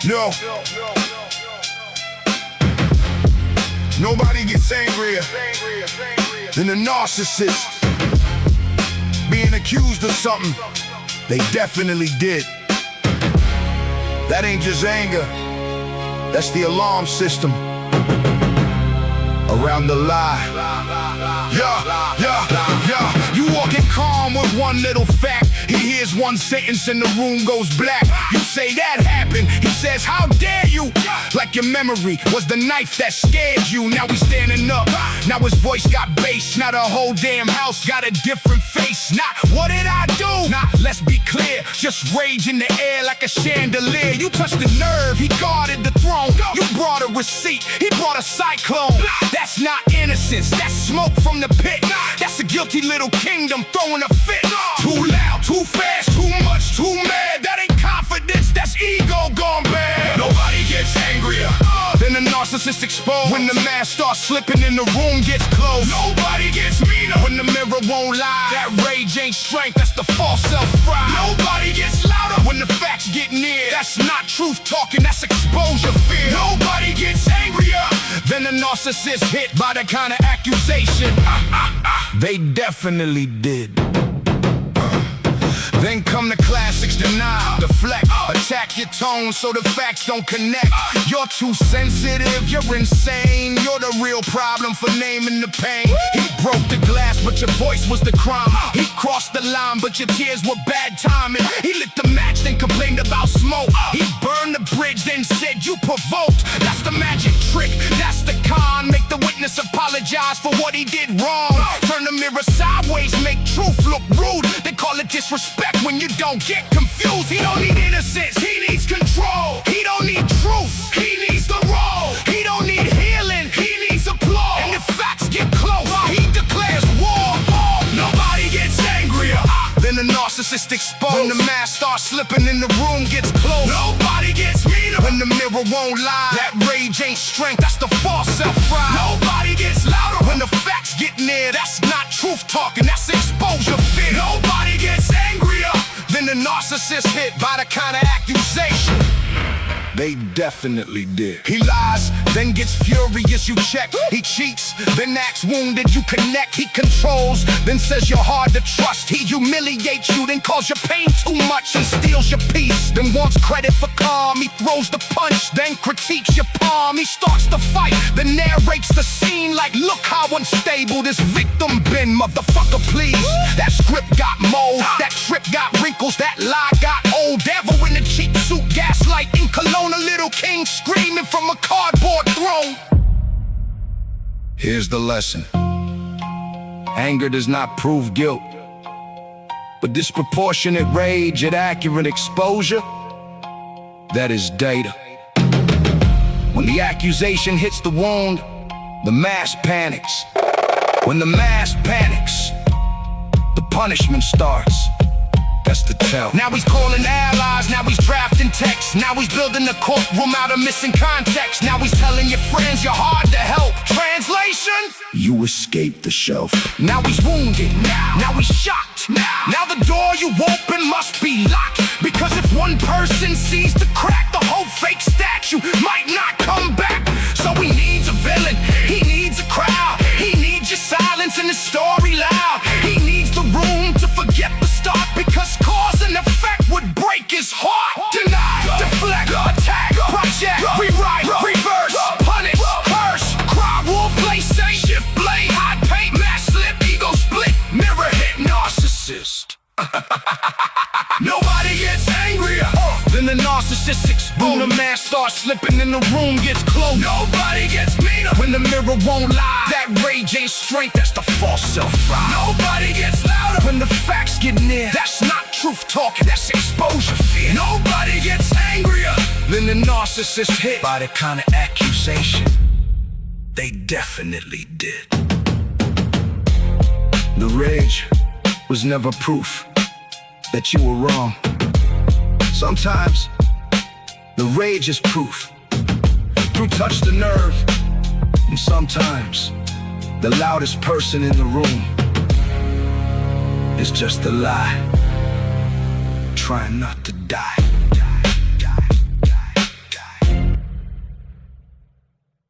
No. Nobody gets angrier than a narcissist. Being accused of something they definitely did. That ain't just anger, that's the alarm system around the lie. Yeah. You walking calm with one little fact. He hears one sentence and the room goes black. You say that happened, he says how dare you. Like your memory was the knife that scared you. Now we standing up, now his voice got bass. Now the whole damn house got a different face. Not what did I do? Nah, let's be clear, just rage in the air like a chandelier. You touched the nerve, he guarded the throne. You brought a receipt, he brought a cyclone. That's not innocence, that's smoke from the pit. That's a guilty little kingdom throwing a fit. Too loud, too fast, too much, too mad. That ain't confidence, that's ego gone bad. Nobody gets angrier than a narcissist exposed. When the mask starts slipping and the room gets closed. Nobody gets meaner when the mirror won't lie. That rage ain't strength, that's the false self-pride. Nobody gets louder when the facts get near. That's not truth talking, that's exposure fear. Nobody gets angrier than a narcissist hit by the kind of accusation they definitely did. Then come the classics, deny, deflect, attack your tone so the facts don't connect. You're too sensitive, you're insane. You're the real problem for naming the pain. He broke the glass, but your voice was the crime. He crossed the line, but your tears were bad timing. He lit the match, then complained about smoke. He burned the bridge, then said you provoked. That's the magic trick, that's the con. Make the witness apologize for what he did wrong. Turn the mirror sideways, make truth look rude. They call it disrespect when you don't get confused. He don't need innocence, he needs control. He don't need truth, he needs the role. He don't need healing, he needs applause. And if facts get close, he declares war. Nobody gets angrier than a narcissist exposed. When the mask starts slipping and the room gets closed. Nobody gets meaner when the mirror won't lie. That rage ain't strength, that's the false self-pride. Nobody gets louder when the facts get near. That's not truth talking, that's exposure fear. Nobody gets angrier than the narcissist hit by the kind of accusation they definitely did. He lies, then gets furious, you check. He cheats, then acts wounded, you connect. He controls, then says you're hard to trust. He humiliates you, then calls your pain too much and steals your peace. Then wants credit for calm, he throws the punch, then critiques your palm. He starts the fight, then narrates the scene like, look how unstable this victim been. Motherfucker, please. That script got mold, that trip got wrinkles, that lie got old. Devil in the cheap suit, gaslight in cologne. A little king screaming from a cardboard throne. Here's the lesson. Anger does not prove guilt, but disproportionate rage at accurate exposure, that is data. When the accusation hits the wound, the mass panics. When the mass panics, the punishment starts. That's the tell. Now he's calling allies, now he's drafting texts. Now he's building a courtroom out of missing context. Now he's telling your friends you're hard to help. Translation? You escaped the shelf. Now he's wounded, now he's shocked. Now the door you open must be locked. Because if one person sees the crack, the whole fake statue might not come back. So he needs a villain, he needs a crowd. He needs your silence and the story loud. He needs the room to forget the start, because cause and effect would break his heart. Deny, deflect, attack, project, rewrite, reverse, punish, curse, cry, wolf, play safe, shift blade, hide paint, mass slip, ego split, mirror hit, narcissist. Nobody gets angrier than the narcissist. When the mask starts slipping and the room gets closed. Nobody gets meaner when the mirror won't lie. That rage ain't strength, that's the false self-pride. Nobody gets louder when the facts get near. That's not truth talking, that's exposure fear. Nobody gets angrier than the narcissist hit by the kind of accusation they definitely did. The rage was never proof that you were wrong. Sometimes the rage is proof through touch the nerve. And sometimes the loudest person in the room is just a lie trying not to die.